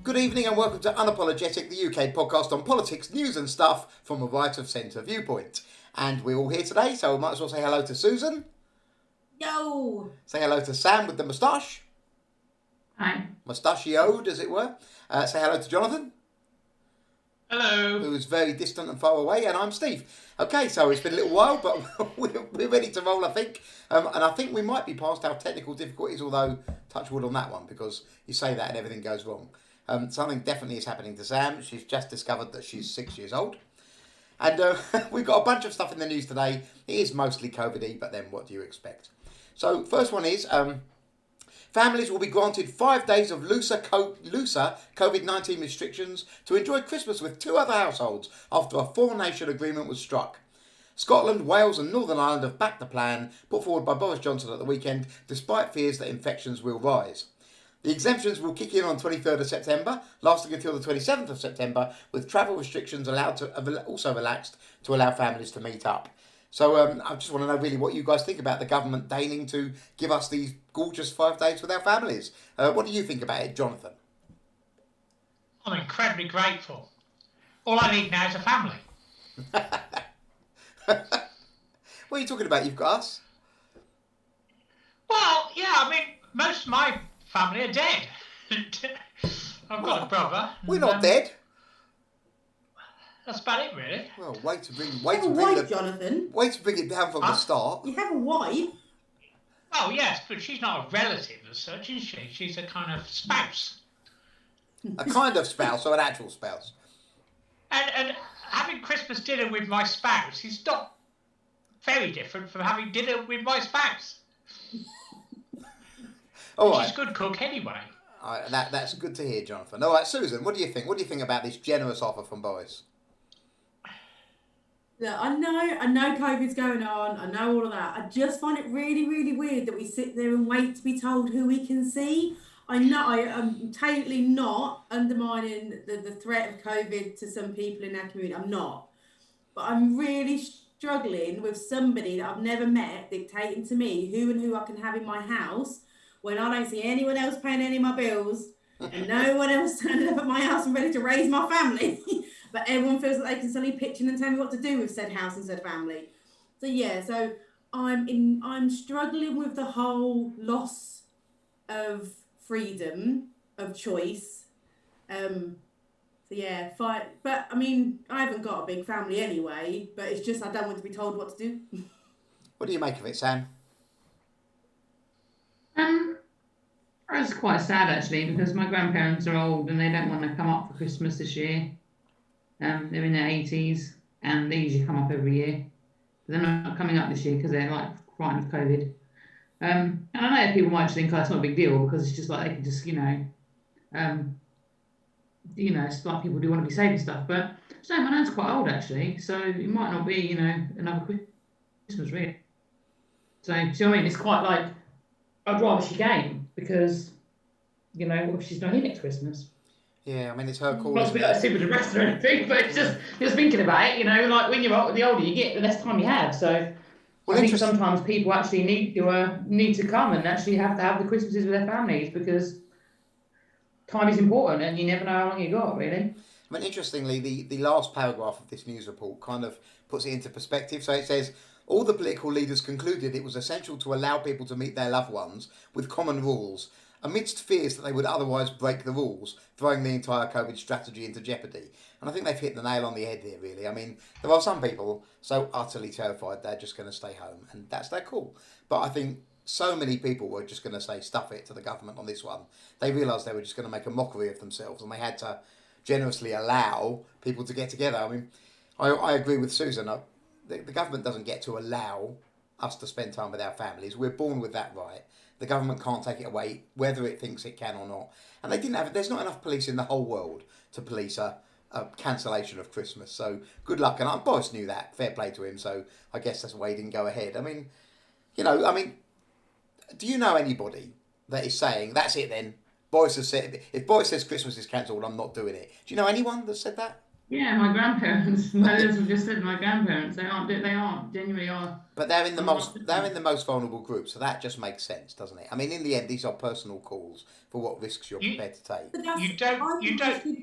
Good evening and welcome to Unapologetic, the UK podcast on politics, news and stuff from a right of centre viewpoint. And we're all here today, so we might as well say hello to Susan. Yo! Say hello to Sam with the moustache. Hi. Moustachioed, as it were. Say hello to Jonathan. Hello. Who is very distant and far away, and I'm Steve. Okay, so it's been a little while, but we're ready to roll, I think. And I think we might be past our technical difficulties, although touch wood on that one, because you say that and everything goes wrong. Something definitely is happening to Sam. She's just discovered that she's 6 years old. And we've got a bunch of stuff in the news today. It is mostly COVID-y, but then what do you expect? So first one is families will be granted 5 days of looser COVID-19 restrictions to enjoy Christmas with two other households after a four-nation agreement was struck. Scotland, Wales and Northern Ireland have backed the plan put forward by Boris Johnson at the weekend, despite fears that infections will rise. The exemptions will kick in on 23rd of September, lasting until the 27th of September, with travel restrictions also relaxed to allow families to meet up. So I just want to know really what you guys think about the government deigning to give us these gorgeous 5 days with our families. What do you think about it, Jonathan? I'm incredibly grateful. All I need now is a family. What are you talking about? You've got us? Well, yeah, I mean, most of my family are dead. I've got a brother. We're not dead. That's about it, really. Well, way to bring Jonathan. Way to bring it down from the start. You have a wife. Oh, yes, but she's not a relative as such, is she? She's a kind of spouse. A kind of spouse or an actual spouse. And having Christmas dinner with my spouse is not very different from having dinner with my spouse. All right. She's a good cook anyway. All right, that's good to hear, Jonathan. All right, Susan, what do you think? What do you think about this generous offer from Boris? Look, I know COVID's going on. I know all of that. I just find it really, really weird that we sit there and wait to be told who we can see. I know I am totally not undermining the threat of COVID to some people in our community. I'm not. But I'm really struggling with somebody that I've never met dictating to me who I can have in my house when I don't see anyone else paying any of my bills and no one else turning up at my house and ready to raise my family. But everyone feels that they can suddenly pitch in and tell me what to do with said house and said family. So yeah, so I'm struggling with the whole loss of freedom of choice. So yeah, but I mean, I haven't got a big family anyway, but it's just I don't want to be told what to do. What do you make of it, Sam? It's quite sad actually because my grandparents are old and they don't want to come up for Christmas this year. They're in their 80s and they usually come up every year. But they're not coming up this year because they're like frightened of COVID. And I know people might just think, oh, it's not a big deal because it's just like they can just, it's like people do want to be safe and stuff. But so my nan's quite old actually, so it might not be, another Christmas really. So, do you know what I mean? It's quite like, I'd rather she came because, what if she's not here next Christmas? Yeah, I mean, it's her call. Not to be like super depressed or anything, but it's just thinking about it, like when the older you get, the less time you have. So I think sometimes people actually need to come and actually have to have the Christmases with their families because time is important and you never know how long you got, really. I mean, interestingly, the last paragraph of this news report kind of puts it into perspective. So it says, all the political leaders concluded it was essential to allow people to meet their loved ones with common rules, amidst fears that they would otherwise break the rules, throwing the entire COVID strategy into jeopardy. And I think they've hit the nail on the head here, really. I mean, there are some people so utterly terrified they're just going to stay home, and that's their call. But I think so many people were just going to say stuff it to the government on this one. They realised they were just going to make a mockery of themselves, and they had to generously allow people to get together. I mean, I agree with Susan. The government doesn't get to allow us to spend time with our families. We're born with that right. The government can't take it away, whether it thinks it can or not. And they didn't have. There's not enough police in the whole world to police a cancellation of Christmas. So good luck. And Boris knew that. Fair play to him. So I guess that's why he didn't go ahead. I mean, do you know anybody that is saying that's it then? Boris has said, if Boris says Christmas is cancelled, I'm not doing it. Do you know anyone that said that? Yeah, my grandparents. As we just said, my grandparents. They genuinely are. But they're in the I'm most not. they're in the most vulnerable group, so that just makes sense, doesn't it? I mean, in the end, these are personal calls for what risks you're You prepared to take. But that's, you don't I you think don't.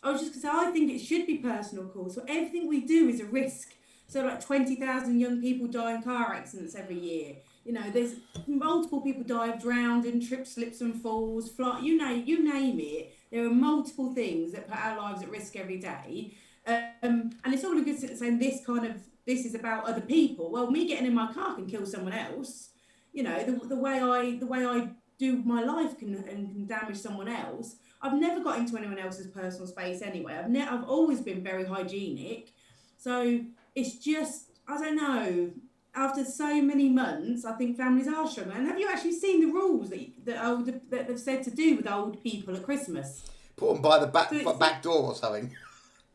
I was just going to say, I think it should be personal calls. So everything we do is a risk. So like 20,000 young people die in car accidents every year. You know, there's multiple people die of drowning, trips, slips and falls, flight. You name it. There are multiple things that put our lives at risk every day. And it's all a good saying this is about other people. Well, me getting in my car can kill someone else. You know, the way I do my life can damage someone else. I've never got into anyone else's personal space anyway. I've always been very hygienic. So it's just, I don't know. After so many months, I think families are struggling. And have you actually seen the rules that they've said to do with old people at Christmas? Put them by the So back door or something.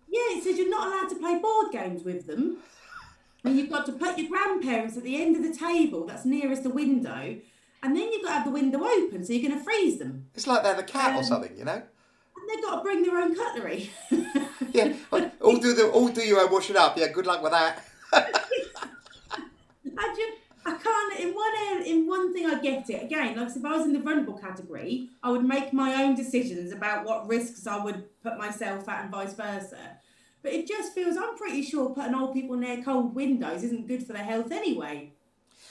yeah, it says you're not allowed to play board games with them. And you've got to put your grandparents at the end of the table that's nearest the window. And then you've got to have the window open, so you're going to freeze them. It's like they're the cat or Um, something, you know. and they've got to bring their own cutlery. Yeah, all do your own washing up. Yeah, good luck with that. I can't. In one thing, I get it. Again, like if I was in the vulnerable category, I would make my own decisions about what risks I would put myself at, and vice versa. But it just feels I'm pretty sure putting old people near cold windows isn't good for their health anyway.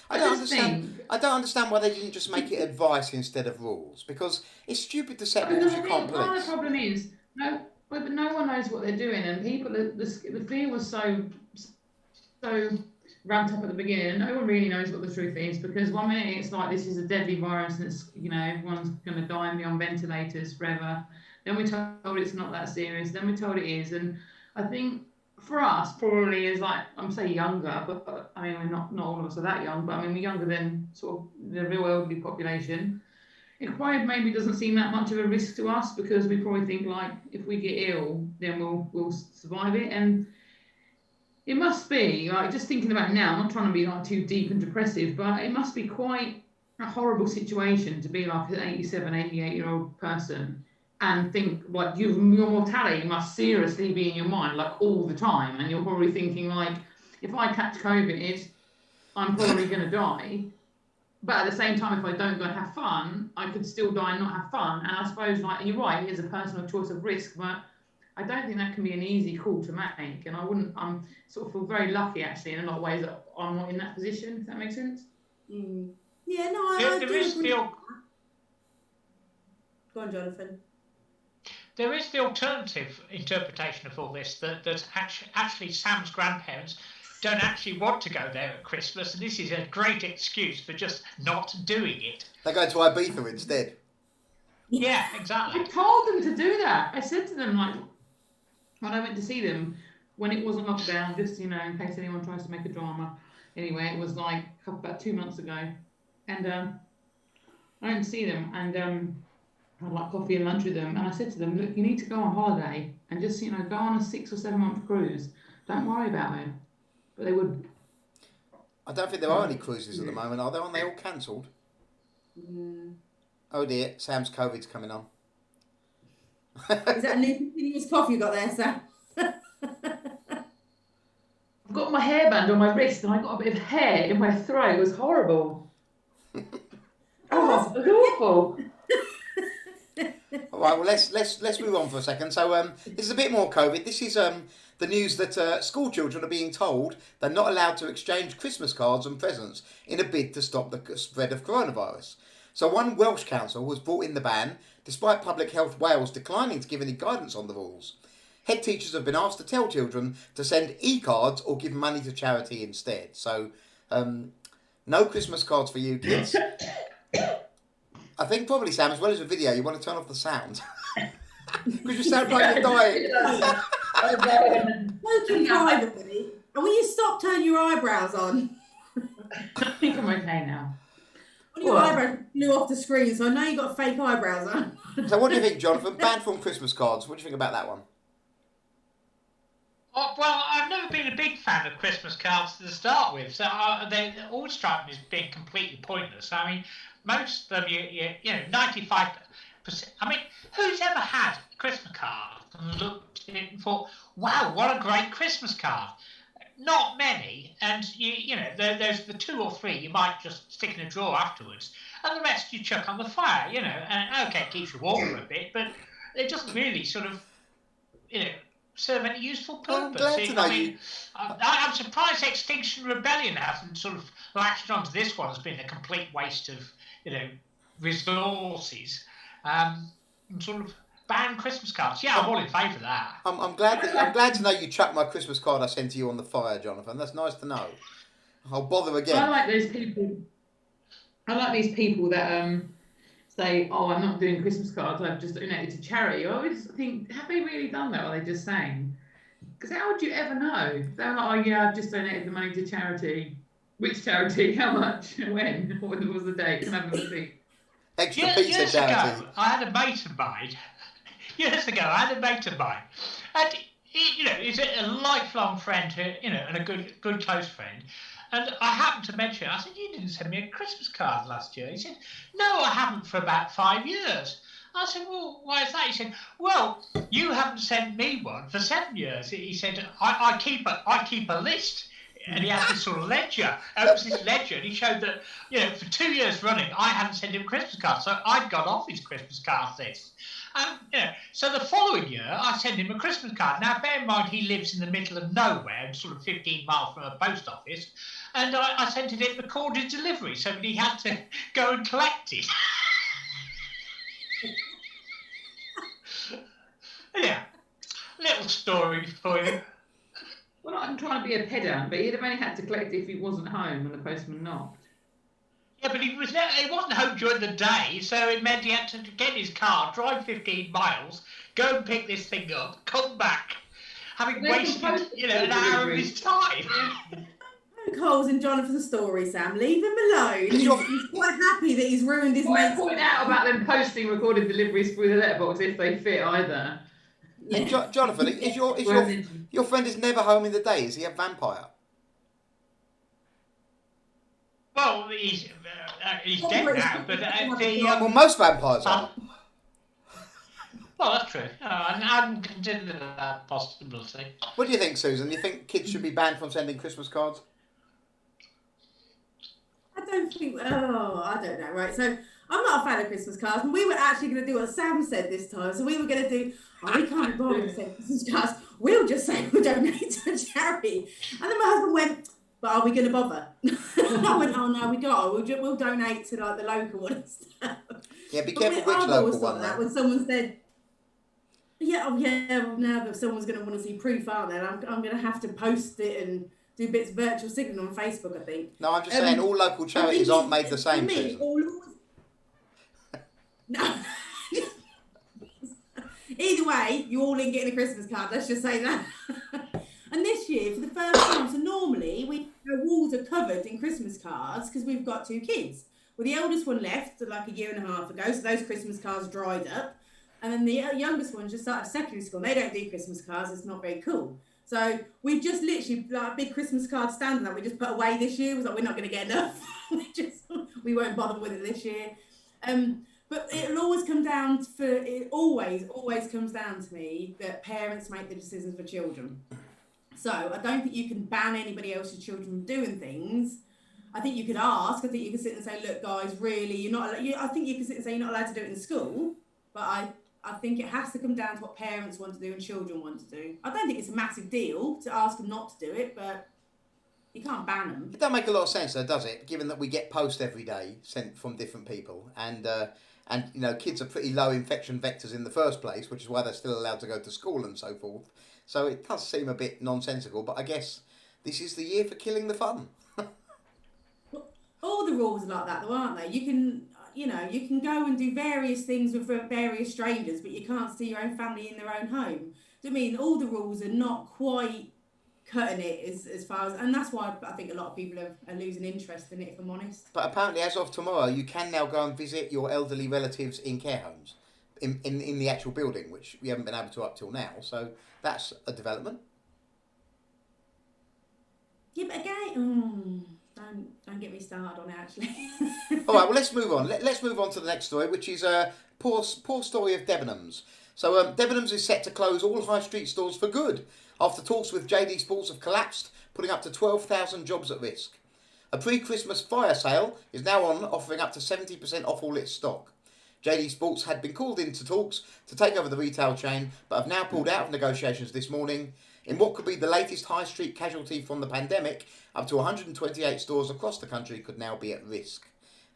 I I don't just understand. think. I don't understand why they didn't just make it advice instead of rules. Because it's stupid to set Because rules I you can't think part of police. the problem is but no one knows what they're doing, and people the fear was so ramped up at the beginning, and no one really knows what the truth is. Because one minute it's like this is a deadly virus, and it's everyone's going to die and be on ventilators forever. Then we're told it's not that serious. Then we're told it is, and I think for us probably is like I'm saying younger, but I mean we're not all of us are that young, but I mean we're younger than sort of the real elderly population. It probably maybe doesn't seem that much of a risk to us because we probably think like if we get ill, then we'll survive it. And it must be like just thinking about it now. I'm not trying to be like too deep and depressive, but it must be quite a horrible situation to be like an 87, 88-year-old person and think like your mortality must seriously be in your mind like all the time, and you're probably thinking like if I catch COVID, I'm probably going to die. But at the same time, if I don't go and have fun, I could still die and not have fun. And I suppose, like, you're right, it is a personal choice of risk, but I don't think that can be an easy call to make. And I'm sort of feel very lucky, actually, in a lot of ways that I'm not in that position, if that makes sense. Mm. Yeah, no, I There do is agree. the Go on, Jonathan. there is the alternative interpretation of all this that actually Sam's grandparents don't actually want to go there at Christmas, and this is a great excuse for just not doing it. They go to Ibiza instead. Yeah, I exactly. told them to do that. I said to them, like, when I went to see them, when it wasn't locked down, just, in case anyone tries to make a drama. Anyway, it was like about 2 months ago. And I went to see them and I had like coffee and lunch with them. And I said to them, look, you need to go on holiday and just, go on a 6 or 7 month cruise. Don't worry about it. But they would. I don't think there are any cruises at the moment, are there? Aren't they all cancelled? Mm. Oh dear, Sam's COVID's coming on. Is that a new continuous cough you got there, Sam? I've got my hairband on my wrist and I got a bit of hair in my throat. It was horrible. Oh, it was awful. All right, well let's move on for a second. So this is a bit more COVID. This is the news that school children are being told they're not allowed to exchange Christmas cards and presents in a bid to stop the spread of coronavirus. So one Welsh council has brought in the ban, despite Public Health Wales declining to give any guidance on the rules. Head teachers have been asked to tell children to send e-cards or give money to charity instead. So no Christmas cards for you kids. I think probably, Sam, as well as the video, you want to turn off the sound. Because you sound like you're dying. Working privately. And will you stop turning your eyebrows on? I think I'm okay now. One of your eyebrows flew off the screen, so I know you got fake eyebrows on. So what do you think, Jonathan? Banned from Christmas cards. What do you think about that one? Oh, well, I've never been a big fan of Christmas cards to start with, so they all strike me as being completely pointless. I mean, most of them, 95%. I mean, who's ever had a Christmas card and looked at it and thought, wow, what a great Christmas card. Not many, and there's the 2 or 3 you might just stick in a drawer afterwards, and the rest you chuck on the fire, and okay, it keeps you warm for a bit, but it doesn't really sort of, serve any useful purpose. I'm surprised Extinction Rebellion hasn't sort of latched onto this one as being a complete waste of, resources, and sort of ban Christmas cards. Yeah, I'm all in favour of that. I'm glad to know you chucked my Christmas card I sent to you on the fire, Jonathan. That's nice to know. I'll bother again. I like these people that say, "Oh, I'm not doing Christmas cards. I've just donated to charity." I always think, have they really done that, or are they just saying? Because how would you ever know? They're like, "Oh yeah, I've just donated the money to charity." Which charity? How much? When? What was the date? Can I have a receipt? Extra pizza charity. I had a mate of mine. Years ago, I had a mate of mine, and he's a lifelong friend, and a good close friend. And I happened to mention, I said, "You didn't send me a Christmas card last year." He said, "No, I haven't for about 5 years." I said, "Well, why is that?" He said, "Well, you haven't sent me one for 7 years." He said, I keep a list." And he had this sort of ledger. It was this ledger, and he showed that, for 2 years running, I hadn't sent him Christmas cards, so I'd got off his Christmas card list. So the following year, I sent him a Christmas card. Now, bear in mind, he lives in the middle of nowhere, sort of 15 miles from a post office, and I sent it in recorded delivery, so that he had to go and collect it. Yeah, little story for you. Well, I'm trying to be a pedant, but he'd have only had to collect it if he wasn't home when the postman knocked. Yeah, but he wasn't home during the day, so it meant he had to get his car, drive 15 miles, go and pick this thing up, come back, having wasted, an hour of his time. Holes in Jonathan's story, Sam. Leave him alone. He's quite happy that he's ruined his mate's. Point out about them posting recorded deliveries through the letterbox if they fit either. Yeah. Jonathan, is your friend is never home in the day? Is he a vampire? Well, he's dead now, but well, most vampires are. Well, that's true. I hadn't considered that possibility. What do you think, Susan? Do you think kids should be banned from sending Christmas cards? I don't know, right? So I'm not a fan of Christmas cards, and we were actually going to do what Sam said this time. So we were going to do, we can't be bothered to send Christmas cards. We'll just say we'll donate to a charity. And then my husband went, "But are we going to bother?" I went, "Oh no, we got. We'll donate to like the local one and stuff." Yeah, be careful which local one. That when someone said, well, now that someone's going to want to see proof, aren't they? And I'm going to have to post it and do bits of virtual signaling on Facebook, I think. No, I'm just saying all local charities aren't made the same. Me, no. Either way, you all in getting a Christmas card. Let's just say that. And this year, for the first time, so normally our walls are covered in Christmas cards because we've got 2 kids. Well, the eldest one left like a year and a half ago, so those Christmas cards dried up. And then the youngest one just started secondary school. They don't do Christmas cards. It's not very cool. So we just literally, like a big Christmas card stand that we just put away this year. It was like, we're not going to get enough. we won't bother with it this year. But it'll always come down it always comes down to me that parents make the decisions for children. So I don't think you can ban anybody else's children from doing things. I think you could ask. I think you could sit and say, "Look, guys, really, you're not." I think you could sit and say you're not allowed to do it in school. But I think it has to come down to what parents want to do and children want to do. I don't think it's a massive deal to ask them not to do it, but you can't ban them. It don't make a lot of sense, though, does it? Given that we get post every day sent from different people, and kids are pretty low infection vectors in the first place, which is why they're still allowed to go to school and so forth. So it does seem a bit nonsensical, but I guess this is the year for killing the fun. All the rules are like that, though, aren't they? You can go and do various things with various strangers, but you can't see your own family in their own home. I mean, all the rules are not quite cutting it as far as, and that's why I think a lot of people are losing interest in it, if I'm honest. But apparently, as of tomorrow, you can now go and visit your elderly relatives in care homes, in the actual building, which we haven't been able to up till now. So that's a development. Yeah, but again, don't get me started on it, actually. All right, well, let's move on. Let's move on to the next story, which is a poor story of Debenhams. So Debenhams is set to close all high street stores for good after talks with JD Sports have collapsed, putting up to 12,000 jobs at risk. A pre-Christmas fire sale is now on, offering up to 70% off all its stock. JD Sports had been called into talks to take over the retail chain, but have now pulled out of negotiations this morning. In what could be the latest high street casualty from the pandemic, up to 128 stores across the country could now be at risk.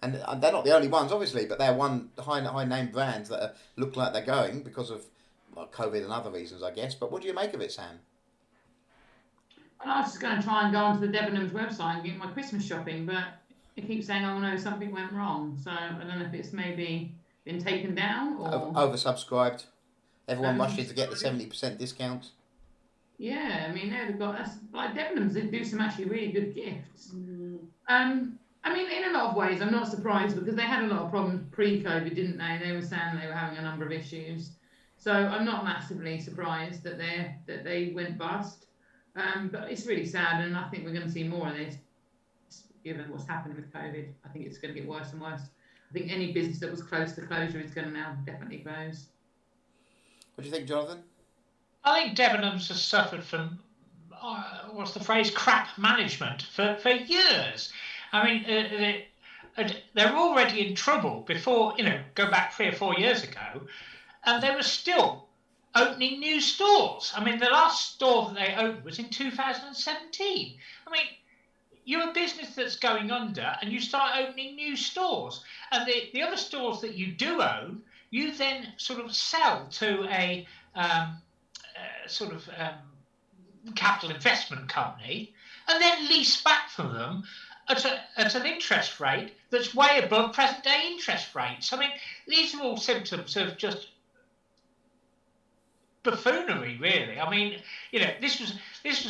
And they're not the only ones, obviously, but they're one high-name brands that look like they're going because of COVID and other reasons, I guess. But what do you make of it, Sam? Well, I was just going to try and go onto the Debenhams website and get my Christmas shopping, but it keeps saying, oh no, something went wrong. So I don't know if it's maybe been taken down or... Oversubscribed. Everyone rushing to get the 70% discount. Yeah, I mean, they've got... Like Debenhams, they do some actually really good gifts. I mean, in a lot of ways, I'm not surprised because they had a lot of problems pre-COVID, didn't they? They were saying they were having a number of issues. So I'm not massively surprised that they went bust. But it's really sad, and I think we're going to see more of this, given what's happened with COVID. I think it's going to get worse and worse. I think any business that was close to closure is going to now definitely close. What do you think, Jonathan? I think Debenhams has suffered from, what's the phrase, crap management for years. I mean, they're already in trouble before, go back 3 or 4 years ago, and they were still opening new stores. I mean, the last store that they opened was in 2017. I mean, you're a business that's going under and you start opening new stores. And the other stores that you do own, you then sort of sell to a capital investment company and then lease back from them at an interest rate that's way above present day interest rates. I mean, these are all symptoms of just buffoonery, really. I mean, this was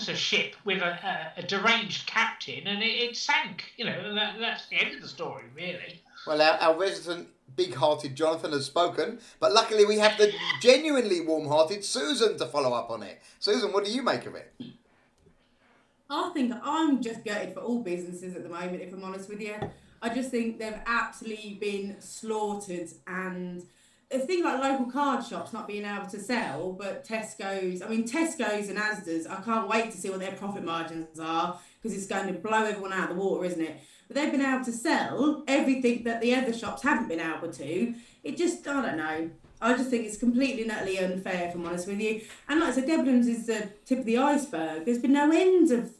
a ship with a deranged captain, and it sank. That's the end of the story, really. Well, our resident big-hearted Jonathan has spoken, but luckily we have the genuinely warm-hearted Susan to follow up on it. Susan, what do you make of it? I think I'm just gutted for all businesses at the moment, if I'm honest with you. I just think they've absolutely been slaughtered, and a thing like local card shops not being able to sell, but Tesco's and Asda's, I can't wait to see what their profit margins are, because it's going to blow everyone out of the water, isn't it? But they've been able to sell everything that the other shops haven't been able to. It just, I don't know. I just think it's completely and utterly unfair, if I'm honest with you. And like I said, Debenhams is the tip of the iceberg. There's been no end of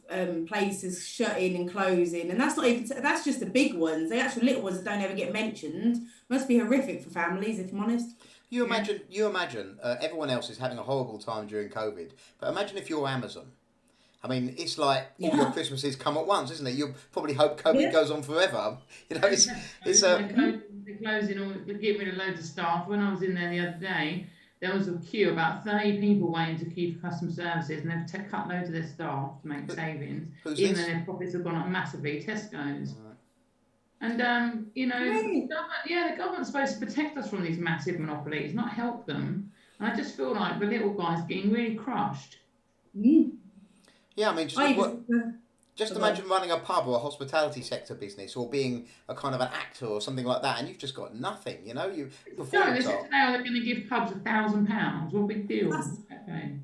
places shutting and closing, and that's just the big ones. The actual little ones that don't ever get mentioned must be horrific for families, if I'm honest. You imagine everyone else is having a horrible time during COVID, but imagine if you're Amazon. I mean, it's like all your Christmases come at once, isn't it? You probably hope COVID goes on forever. They're closing all, they're getting rid of loads of staff. When I was in there the other day, there was a queue, about 30 people waiting to queue for customer services, and they've cut loads of their staff to make savings, even though their profits have gone up massively. Tesco's. Right. And the government's supposed to protect us from these massive monopolies, not help them. And I just feel like the little guys are getting really crushed. Yeah, I mean, just imagine running a pub or a hospitality sector business, or being a kind of an actor or something like that, and you've just got nothing. You perform. They said today they're going to give pubs £1,000. What big deal?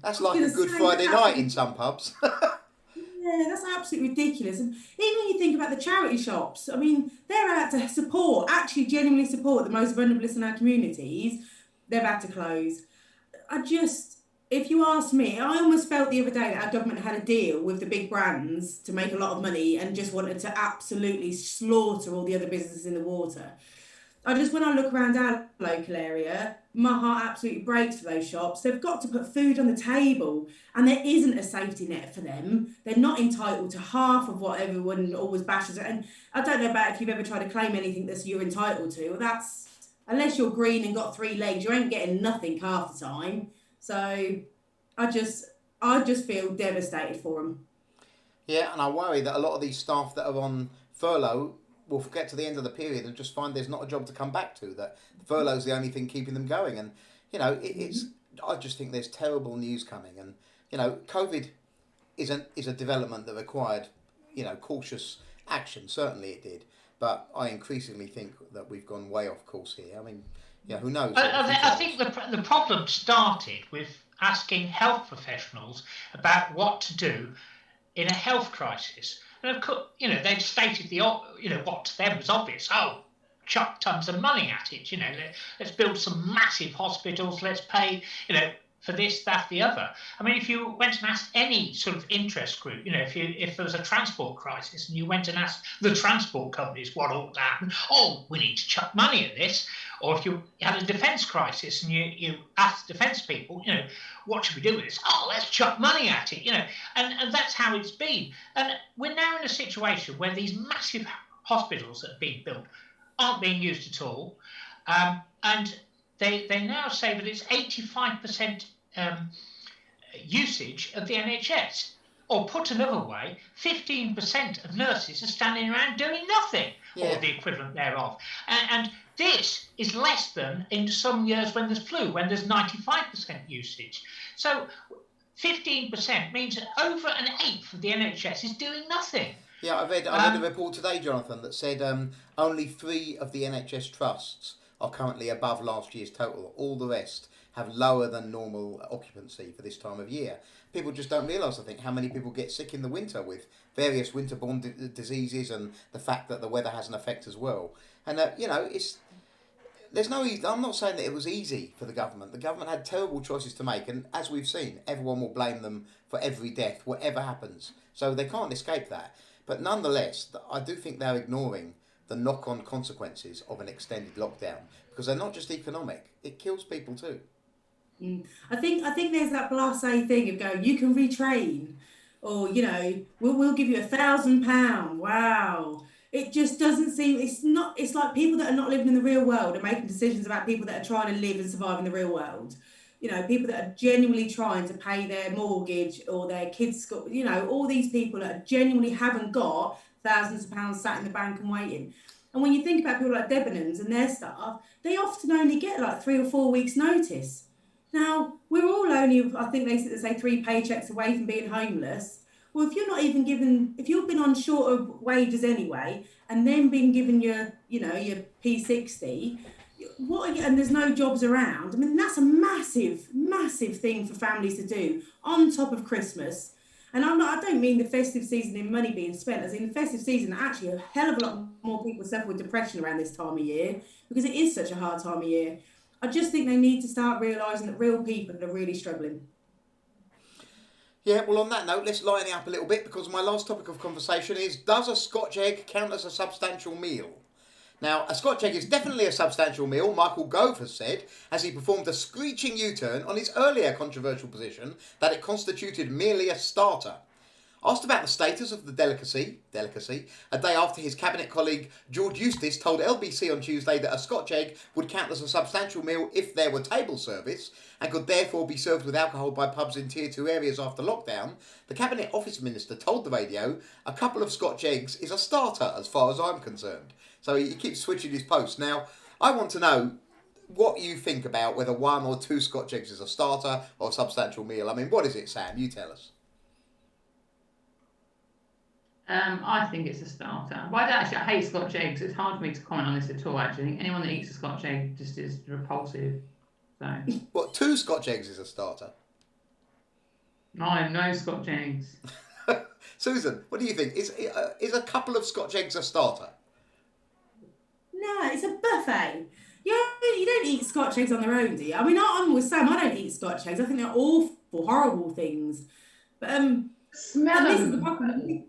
That's like a Good Friday night in some pubs. Yeah, that's absolutely ridiculous. And even when you think about the charity shops, I mean, they're out to genuinely support the most vulnerable in our communities. They've had to close. If you ask me, I almost felt the other day that our government had a deal with the big brands to make a lot of money and just wanted to absolutely slaughter all the other businesses in the water. When I look around our local area, my heart absolutely breaks for those shops. They've got to put food on the table, and there isn't a safety net for them. They're not entitled to half of what everyone always bashes. And I don't know about if you've ever tried to claim anything that you're entitled to. Unless you're green and got 3 legs, you ain't getting nothing half the time. So I just feel devastated for them. Yeah, and I worry that a lot of these staff that are on furlough will get to the end of the period and just find there's not a job to come back to, that furlough's the only thing keeping them going. And, I just think there's terrible news coming. And, COVID is a development that required, cautious action. Certainly it did. But I increasingly think that we've gone way off course here. I mean, Yeah, who knows? I think the problem started with asking health professionals about what to do in a health crisis. And of course, they'd stated what to them was obvious. Oh, chuck tons of money at it. Let's build some massive hospitals. Let's pay, for this, that, the other. I mean, if you went and asked any sort of interest group, if there was a transport crisis and you went and asked the transport companies what ought to happen, oh, we need to chuck money at this. Or if you had a defence crisis and you asked defence people, what should we do with this? Oh, let's chuck money at it, and that's how it's been. And we're now in a situation where these massive hospitals that are being built aren't being used at all, and they now say that it's 85% usage of the NHS. Or put another way, 15% of nurses are standing around doing nothing, or the equivalent thereof. And this is less than in some years when there's flu, when there's 95% usage. So 15% means that over an eighth of the NHS is doing nothing. Yeah, I read a report today, Jonathan, that said only 3 of the NHS trusts are currently above last year's total. All the rest have lower than normal occupancy for this time of year. People just don't realise, I think, how many people get sick in the winter with various winter-borne diseases, and the fact that the weather has an effect as well. And I'm not saying that it was easy for the government. The government had terrible choices to make, and as we've seen, everyone will blame them for every death, whatever happens. So they can't escape that. But nonetheless, I do think they're ignoring the knock-on consequences of an extended lockdown, because they're not just economic; it kills people too. I think there's that blasé thing of going, you can retrain, or we'll give you £1,000. Wow, it just doesn't seem. It's not. It's like people that are not living in the real world are making decisions about people that are trying to live and survive in the real world. People that are genuinely trying to pay their mortgage or their kids' school. All these people that genuinely haven't got thousands of pounds sat in the bank and waiting. And when you think about people like Debenhams and their staff, they often only get like 3 or 4 weeks' notice. Now, we're all only, I think they say 3 paychecks away from being homeless. Well, if you're not even given, if you've been on shorter wages anyway, and then been given your P60, and there's no jobs around, I mean, that's a massive, massive thing for families to do on top of Christmas. And I don't mean the festive season in money being spent, as in the festive season, actually a hell of a lot more people suffer with depression around this time of year, because it is such a hard time of year. I just think they need to start realising that real people are really struggling. Yeah, well, on that note, let's lighten it up a little bit, because my last topic of conversation is, does a Scotch egg count as a substantial meal? Now, a Scotch egg is definitely a substantial meal, Michael Gove has said, as he performed a screeching U-turn on his earlier controversial position that it constituted merely a starter. Asked about the status of the delicacy, a day after his cabinet colleague George Eustace told LBC on Tuesday that a Scotch egg would count as a substantial meal if there were table service and could therefore be served with alcohol by pubs in Tier 2 areas after lockdown, the Cabinet Office Minister told the radio, a couple of Scotch eggs is a starter as far as I'm concerned. So he keeps switching his posts. Now, I want to know what you think about whether 1 or 2 Scotch eggs is a starter or a substantial meal. I mean, what is it, Sam? You tell us. I think it's a starter. But I hate Scotch eggs. It's hard for me to comment on this at all, actually. I think anyone that eats a Scotch egg just is repulsive. So. What, 2 Scotch eggs is a starter? No Scotch eggs. Susan, what do you think? Is a couple of Scotch eggs a starter? No, it's a buffet. You don't eat Scotch eggs on their own, do you? I mean, I'm with Sam. I don't eat Scotch eggs. I think they're awful, horrible things. But smell this them. is the problem.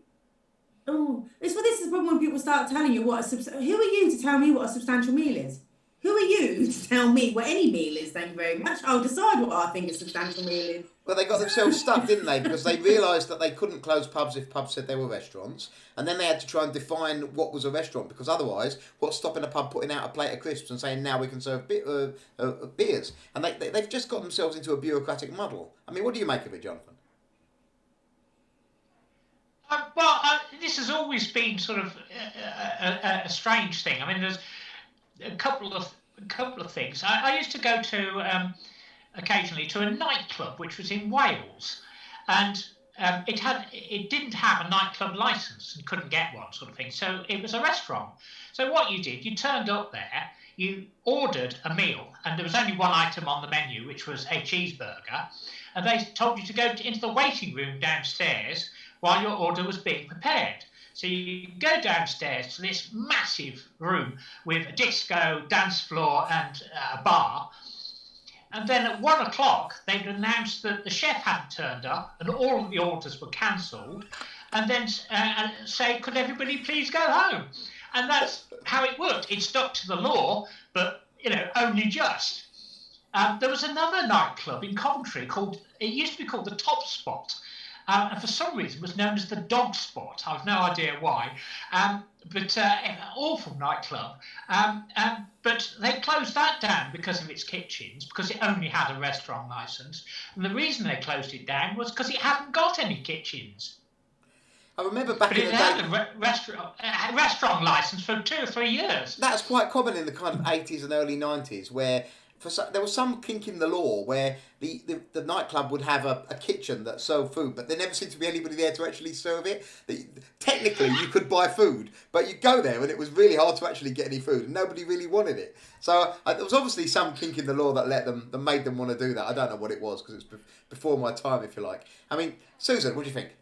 This is the problem when people start telling you what who are you to tell me what a substantial meal is? Who are you to tell me what any meal is? Thank you very much. I'll decide what I think a substantial meal is. Well, they got themselves stuck, didn't they? Because they realised that they couldn't close pubs if pubs said they were restaurants, and then they had to try and define what was a restaurant, because otherwise, what's stopping a pub putting out a plate of crisps and saying now we can serve beers? And they've just got themselves into a bureaucratic muddle. I mean, what do you make of it, Jonathan? This has always been sort of a strange thing. I mean, there's a couple of things. I used to go to occasionally to a nightclub which was in Wales, and it didn't have a nightclub license and couldn't get one, sort of thing. So it was a restaurant. So what you did, you turned up there, you ordered a meal, and there was only one item on the menu, which was a cheeseburger, and they told you to go into the waiting room downstairs while your order was being prepared. So you go downstairs to this massive room with a disco, dance floor, and a bar. And then at 1 o'clock, they'd announced that the chef hadn't turned up and all of the orders were cancelled. And then say, could everybody please go home? And that's how it worked. It stuck to the law, but, only just. There was another nightclub in Coventry it used to be called the Top Spot. And for some reason was known as the Dog Spot. I've no idea why. But an awful nightclub. But they closed that down because of its kitchens, because it only had a restaurant licence. And the reason they closed it down was because it hadn't got any kitchens. I remember back in the day. But it had a restaurant licence for 2 or 3 years. That's quite common in the kind of 80s and early 90s, where there was some kink in the law where the nightclub would have a kitchen that served food, but there never seemed to be anybody there to actually serve it. Technically, you could buy food, but you'd go there and it was really hard to actually get any food, and nobody really wanted it. So there was obviously some kink in the law that made them want to do that. I don't know what it was, because it's before my time, if you like. I mean, Susan, what do you think?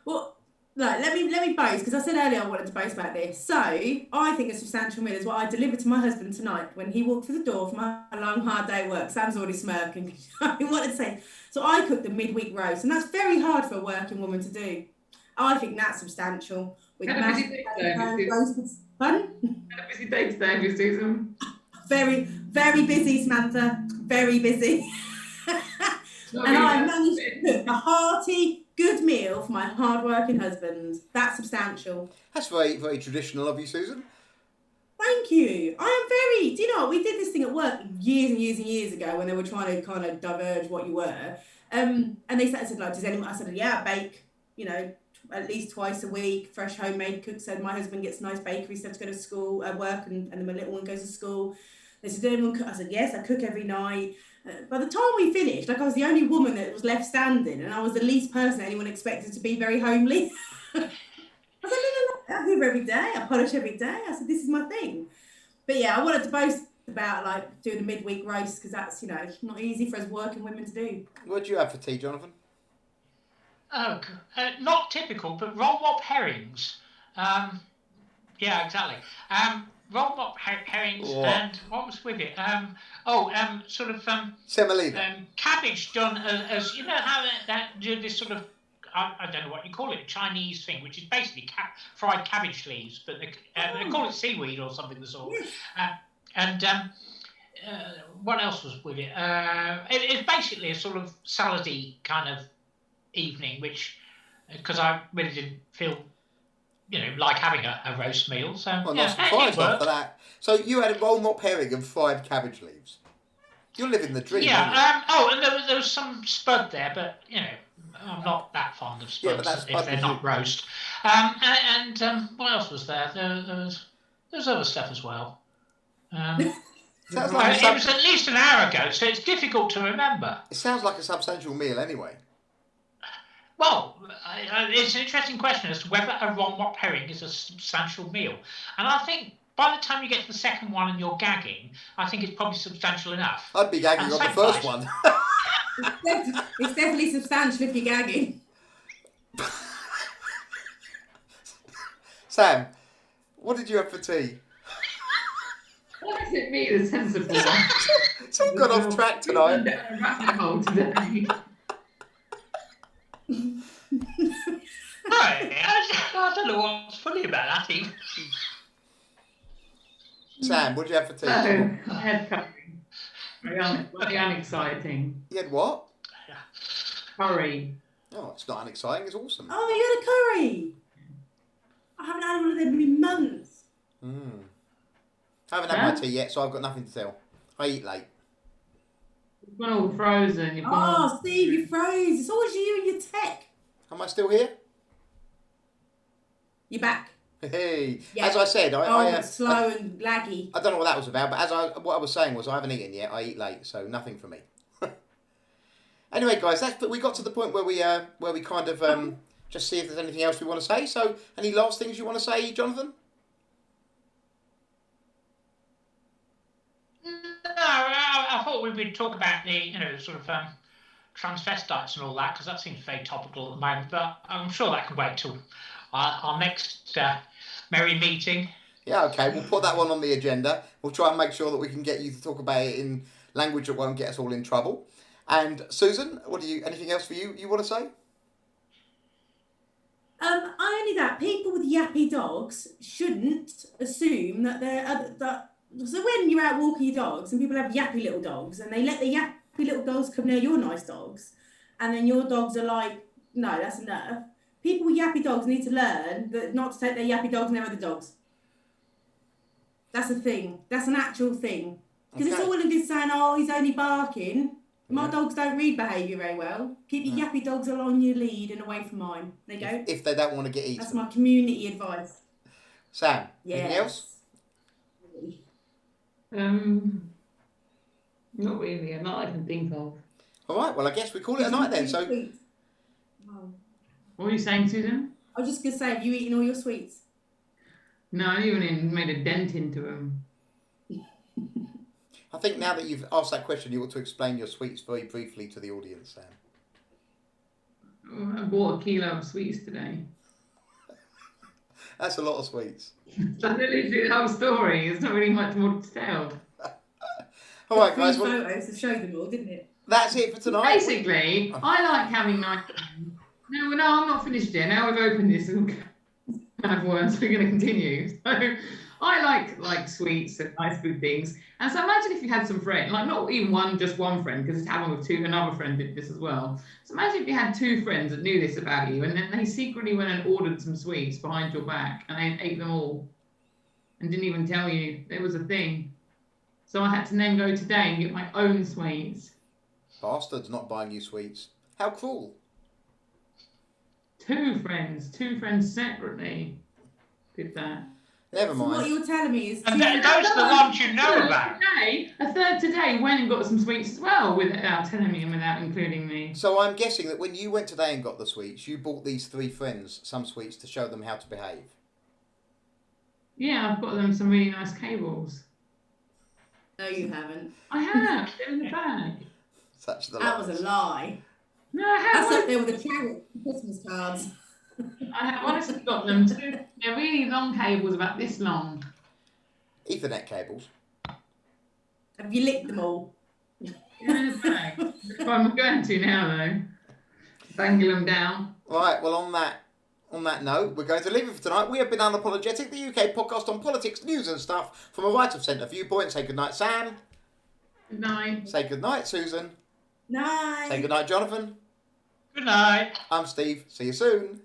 Well, right, let me boast, because I said earlier I wanted to boast about this. So I think a substantial meal is what I delivered to my husband tonight when he walked through the door from a long, hard day at work. Sam's already smirking. I wanted to say. So I cooked the midweek roast, and that's very hard for a working woman to do. I think that's substantial. With massive roasted. Pardon? Had a busy day today, Susan. Very, very busy, Samantha. Very busy. And I managed to cook a hearty, good meal for my hard-working husband. That's substantial. That's very, very traditional of you, Susan. Thank you. I am very... Do you know what? We did this thing at work years and years and years ago when they were trying to kind of diverge what you were. And they said, like, does anyone... I said, yeah, I bake, at least twice a week, fresh homemade cook. So my husband gets nice bakery stuff to go to school, work, and then my little one goes to school. They said, do anyone cook? I said, yes, I cook every night. By the time we finished, I was the only woman that was left standing, and I was the least person anyone expected to be very homely. I said, no, I hoove every day, I polish every day. I said, this is my thing. But yeah, I wanted to boast about like doing a midweek roast, because that's, not easy for us working women to do. What do you have for tea, Jonathan? Oh, not typical, but roll mop herrings. Yeah, exactly. Roll mop herrings, and what was with it? Semolina. Cabbage done as you know how that do this sort of, I don't know what you call it, Chinese thing, which is basically fried cabbage leaves, but they call it seaweed or something of the sort. What else was with it? It's basically a sort of salady kind of evening, which, because I really didn't feel, like having a roast meal. So I'm not surprised after that. So you had a roll mop herring and fried cabbage leaves. You're living the dream. Yeah. And there was some spud there, but I'm not that fond of spuds if they're not roast. And what else was there? There was other stuff as well. It was at least an hour ago, so it's difficult to remember. It sounds like a substantial meal anyway. Well, it's an interesting question as to whether a roll mop herring is a substantial meal. And I think by the time you get to the second one and you're gagging, I think it's probably substantial enough. I'd be gagging on the first one. It's definitely substantial if you're gagging. Sam, what did you have for tea? What does it mean, a sensible one? So I've got off track tonight. I don't know what's funny about that even. Sam, what did you have for tea? I had curry. Very unexciting. You had what? Curry. Oh, it's not unexciting, it's awesome. Oh, you had a curry. I haven't had one of them in months. I haven't had my tea yet, so I've got nothing to tell. I eat late. You've gone all frozen. Steve, you froze. It's always you and your tech. Am I still here? You're back. Hey, Yeah. as I said, slow and laggy. I don't know what that was about, but what I was saying was I haven't eaten yet. I eat late, so nothing for me. Anyway, guys, we got to the point where we kind of just see if there's anything else we want to say. So, any last things you want to say, Jonathan? No, I thought we would talk about the sort of transvestites and all that, because that seems very topical at the moment. But I'm sure that can wait till our next merry meeting. Yeah, okay. We'll put that one on the agenda. We'll try and make sure that we can get you to talk about it in language that won't get us all in trouble. And Susan, anything else for you want to say? Only that people with yappy dogs shouldn't assume that so when you're out walking your dogs and people have yappy little dogs and they let the yappy little dogs come near your nice dogs, and then your dogs are like, no, that's enough. People with yappy dogs need to learn that not to take their yappy dogs near other dogs. That's a thing. That's an actual thing. Because it's all in good saying, oh, he's only barking. My dogs don't read behaviour very well. Keep your yappy dogs along your lead and away from mine. There you go. If they don't want to get eaten. That's my community advice. Sam, anything else? Not really. Not that I can think of. All right. Well, I guess we call it a night then. So. What were you saying, Susan? I was just going to say, have you eaten all your sweets? No, I even made a dent into them. I think now that you've asked that question, you ought to explain your sweets very briefly to the audience, Sam. I bought a kilo of sweets today. That's a lot of sweets. That's literally the whole story. There's not really much more to tell. All right, guys. Photos to show them all, didn't it? That's it for tonight. Basically, I like having nice... No, I'm not finished yet. Now we've opened this can of worms, we're going to continue. So I like sweets and nice food things. And so imagine if you had some friends, like not even just one friend, because it's happened with another friend did this as well. So imagine if you had two friends that knew this about you, and then they secretly went and ordered some sweets behind your back, and they ate them all, and didn't even tell you it was a thing. So I had to then go today and get my own sweets. Bastards not buying you sweets. How cruel. Two friends separately did that. Never mind. So what you're telling me is... And those are the ones you know about. A third today went and got some sweets as well without telling me and without including me. So I'm guessing that when you went today and got the sweets, you bought these three friends some sweets to show them how to behave. Yeah, I've got them some really nice cables. No, you haven't. I have. They're in the bag. Such the That lies. was a lie. No, I have. That's up there with the carrot Christmas cards. I have honestly got them too. They're really long cables, about this long. Ethernet cables. Have you licked them all? They're in the bag. I'm going to now though. Dangle them down. Right, well on that note, we're going to leave it for tonight. We have been Unapologetic, the UK podcast on politics, news and stuff from a right of centre viewpoint. Say goodnight, Sam. Good night. Say goodnight, Susan. Night. Say goodnight, Jonathan. Good night. I'm Steve. See you soon.